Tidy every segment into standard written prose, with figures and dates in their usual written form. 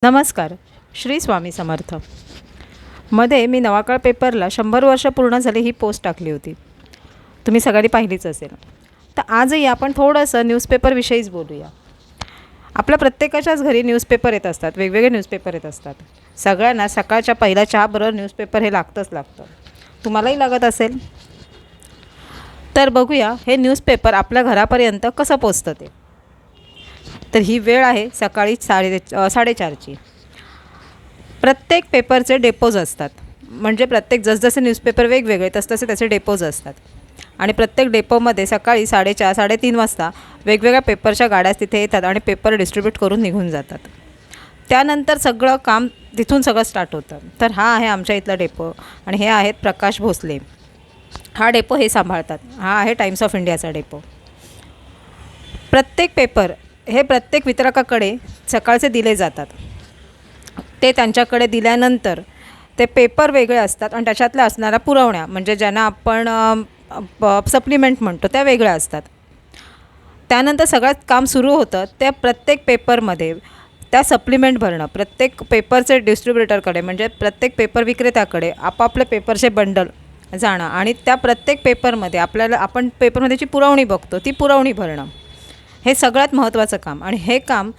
नमस्कार. श्री स्वामी समर्थ. मध्ये मी नवाकाळ पेपरला 100 वर्ष पूर्ण झाली ही पोस्ट टाकली होती. तुम्ही सगळ्यांनी पाहिलीच असेल. तर आजही आपण थोडंसं न्यूजपेपरविषयीच बोलूया. आपल्या प्रत्येकाच्याच घरी न्यूजपेपर येत असतात, वेगवेगळे न्यूजपेपर येत असतात. सगळ्यांना सकाळच्या पहिल्या चहाबरोबर न्यूजपेपर हे लागतं. तुम्हालाही लागत असेल. तर बघूया हे न्यूजपेपर आपल्या घरापर्यंत कसं पोचतं ते. तर ही वेळ आहे सकाळी 4:30ची. प्रत्येक पेपरचे डेपोज असतात. म्हणजे प्रत्येक जसजसे न्यूजपेपर वेगवेगळे तसतसे त्याचे डेपोज असतात. आणि प्रत्येक डेपोमध्ये सकाळी 4:30 3:30 वाजता वेगवेगळ्या पेपरच्या गाड्या तिथे येतात आणि पेपर डिस्ट्रीब्यूट करून निघून जातात. त्यानंतर सगळं काम तिथून सगळं स्टार्ट होतं. तर हा आहे आमच्या इथला डेपो आणि हे आहेत प्रकाश भोसले. हा डेपो हे सांभाळतात. हा आहे टाइम्स ऑफ इंडियाचा डेपो. प्रत्येक पेपर हे प्रत्येक वितरकाकडे सकाळचे दिले जातात. ते त्यांच्याकडे दिल्यानंतर ते पेपर वेगळे असतात आणि त्याच्यातल्या असणाऱ्या पुरवण्या म्हणजे ज्यांना आपण सप्लिमेंट म्हणतो त्या वेगळ्या असतात. त्यानंतर सगळ्यात काम सुरू होतं त्या प्रत्येक पेपरमध्ये त्या सप्लिमेंट भरणं. प्रत्येक पेपरचे डिस्ट्रीब्युटरकडे म्हणजे प्रत्येक पेपर विक्रेत्याकडे आपापले पेपरचे बंडल जाणं आणि त्या प्रत्येक पेपरमध्ये आपण पेपरमध्ये जी पुरवणी बघतो ती पुरवणी भरणं हे सगळ्यात महत्त्वाचं काम. आणि हे काम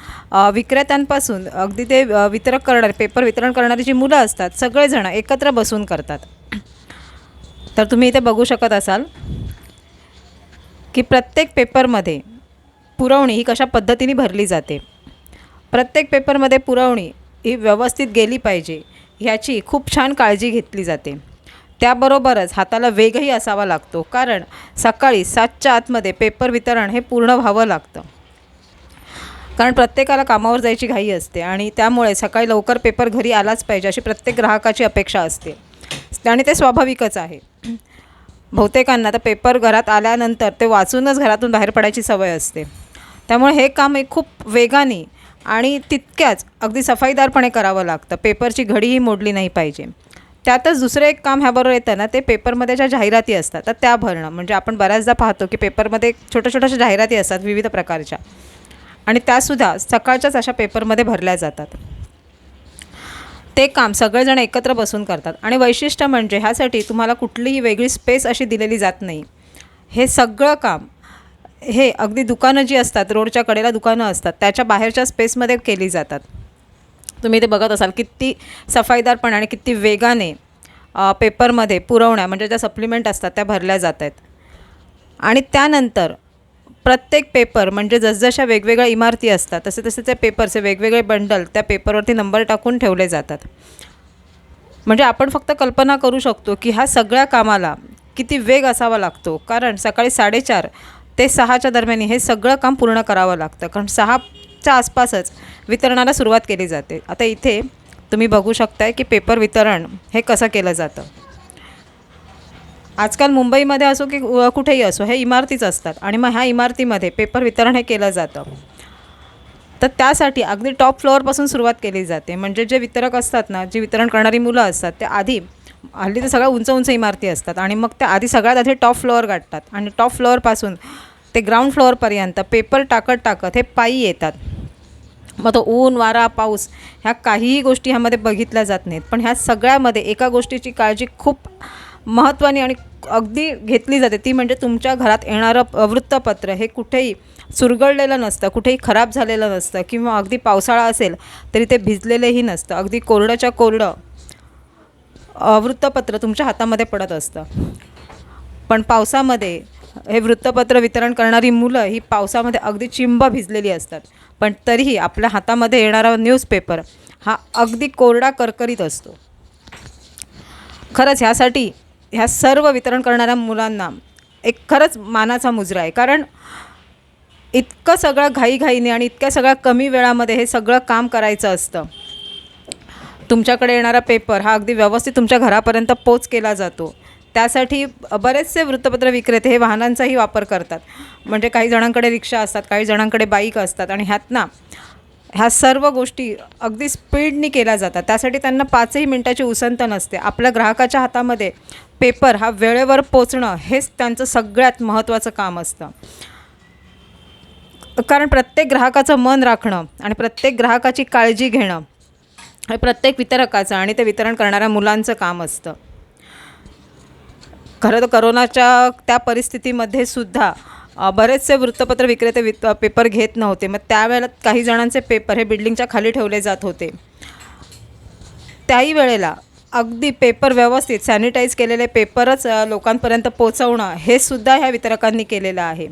विक्रेत्यांपासून अगदी ते वितरक करणारे पेपर वितरण करणारी जी मुलं असतात सगळेजण एकत्र बसून करतात. तर तुम्ही इथे बघू शकत असाल की प्रत्येक पेपरमध्ये पुरवणी ही कशा पद्धतीने भरली जाते. प्रत्येक पेपरमध्ये पुरवणी ही व्यवस्थित गेली पाहिजे ह्याची खूप छान काळजी घेतली जाते. त्याबरोबरच हाताला वेगही असावा लागतो कारण सकाळी 7च्या आतमध्ये पेपर वितरण हे पूर्ण व्हावं लागतं. कारण प्रत्येकाला कामावर जायची घाई असते आणि त्यामुळे सकाळी लवकर पेपर घरी आलाच पाहिजे अशी प्रत्येक ग्राहकाची अपेक्षा असते आणि ते स्वाभाविकच आहे. बहुतेकांना तर पेपर घरात आल्यानंतर ते वाचूनच घरातून बाहेर पडायची सवय असते. त्यामुळे हे काम एक खूप वेगाने आणि तितक्याच अगदी सफाईदारपणे करावं लागतं. पेपरची घडीही मोडली नाही पाहिजे. त्यातच दुसरं एक काम ह्याबरोबर येतं ना ते पेपरमध्ये ज्या जाहिराती असतात तर त्या भरणं. म्हणजे आपण बऱ्याचदा पाहतो की पेपरमध्ये छोट्या जाहिराती असतात विविध प्रकारच्या आणि त्यासुद्धा सकाळच्याच अशा पेपरमध्ये भरल्या जातात. ते काम सगळेजण एकत्र बसून करतात आणि वैशिष्ट्य म्हणजे ह्यासाठी तुम्हाला कुठलीही वेगळी स्पेस अशी दिलेली जात नाही. हे सगळं काम हे अगदी दुकानं जी असतात रोडच्या कडेला दुकानं असतात त्याच्या बाहेरच्या स्पेसमध्ये केली जातात. तुम्ही ते बघत असाल किती सफाईदारपणे आणि किती वेगाने पेपरमध्ये पुरवण्या म्हणजे ज्या सप्लिमेंट असतात त्या भरल्या जात आहेत. आणि त्यानंतर प्रत्येक पेपर म्हणजे जसजशा वेगवेगळ्या इमारती असतात तसे त्या पेपरचे वेगवेगळे बंडल त्या पेपरवरती नंबर टाकून ठेवले जातात. म्हणजे आपण फक्त कल्पना करू शकतो की ह्या सगळ्या कामाला किती वेग असावा लागतो. कारण सकाळी 4:30 ते 6च्या दरम्यान हे सगळं काम पूर्ण करावं लागतं. कारण 6च्या आसपासच वितरणाला सुरुवात केली जाते. आता इथे तुम्ही बघू शकताय की पेपर वितरण हे कसं केलं जातं. आजकाल मुंबईमध्ये असो की कुठेही असो हे इमारतीच असतात आणि मग ह्या इमारतीमध्ये पेपर वितरण हे केलं जातं. तर त्यासाठी अगदी टॉप फ्लोअरपासून सुरुवात केली जाते. म्हणजे जे वितरक असतात ना जी वितरण करणारी मुलं असतात ते आधी हल्ली तर सगळ्या उंच इमारती असतात आणि मग त्या आधी सगळ्यात आधी टॉप फ्लोअर गाठतात आणि टॉप फ्लोअरपासून ते ग्राउंड फ्लोअरपर्यंत पेपर टाकत हे पायी येतात. मग तो ऊन वारा पाऊस ह्या काहीही गोष्टी ह्यामध्ये बघितल्या जात नाहीत. पण ह्या सगळ्यामध्ये एका गोष्टीची काळजी खूप महत्त्वानी आणि अगदी घेतली जाते ती म्हणजे तुमच्या घरात येणारं वृत्तपत्र हे कुठेही चुरगळलेलं नसतं, कुठेही खराब झालेलं नसतं किंवा अगदी पावसाळा असेल तरी ते भिजलेलेही नसतं. अगदी कोरडंच्या कोरडं वृत्तपत्र तुमच्या हातामध्ये पडत असतं. पण पावसामध्ये हे वृत्तपत्र वितरण करणारी मुलं ही पावसामध्ये अगदी चिंब भिजलेली असतात. पण तरीही आपल्या हातामध्ये येणारा न्यूजपेपर हा अगदी कोरडा करकरीत असतो. खरंच ह्यासाठी ह्या सर्व वितरण करणाऱ्या मुलांना एक खरंच मानाचा मुजरा आहे. कारण इतकं सगळं घाईघाईने आणि इतक्या सगळ्या कमी वेळामध्ये हे सगळं काम करायचं असतं. तुमच्याकडे येणारा पेपर हा अगदी व्यवस्थित तुमच्या घरापर्यंत पोच केला जातो. त्यासाठी बरेचसे वृत्तपत्र विक्रेते हे वाहनांचाही वापर करतात. म्हणजे काही जणांकडे रिक्षा असतात, काही जणांकडे बाईक असतात आणि ह्या सर्व गोष्टी अगदी स्पीडनी केल्या जातात. त्यासाठी त्यांना 5ही मिनटाची उसंत नसते. आपल्या ग्राहकाच्या हातामध्ये पेपर हा वेळेवर पोचणं हेच त्यांचं सगळ्यात महत्त्वाचं काम असतं. कारण प्रत्येक ग्राहकाचं मन राखणं आणि प्रत्येक ग्राहकाची काळजी घेणं हे प्रत्येक वितरकाचं आणि ते वितरण करणाऱ्या मुलांचं काम असतं. खरं तर करोनाच्या त्या परिस्थितीमध्ये सुद्धा बरेचसे वृत्तपत्र विक्रेते पेपर घेत नव्हते. मग त्यावेळेला काही जणांचे पेपर हे बिल्डिंगच्या खाली ठेवले जात होते. त्याही वेळेला अगदी पेपर व्यवस्थित सॅनिटाईज केलेले पेपरच लोकांपर्यंत पोचवणं हे सुद्धा ह्या वितरकांनी केलेलं आहे.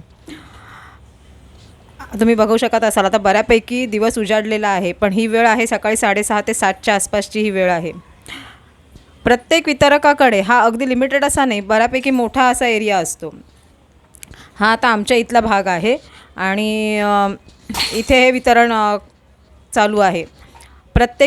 तुम्ही बघू शकत असाल आता बऱ्यापैकी दिवस उजाडलेला आहे, पण ही वेळ आहे सकाळी 6:30 ते 7च्या आसपासची ही वेळ आहे. प्रत्येक वितरकाकडे हा अगदी लिमिटेड असा नाही, बऱ्यापैकी मोठा असा एरिया असतो. हा आता आमच्या इथला भाग आहे आणि इथे हे वितरण चालू आहे. प्रत्येक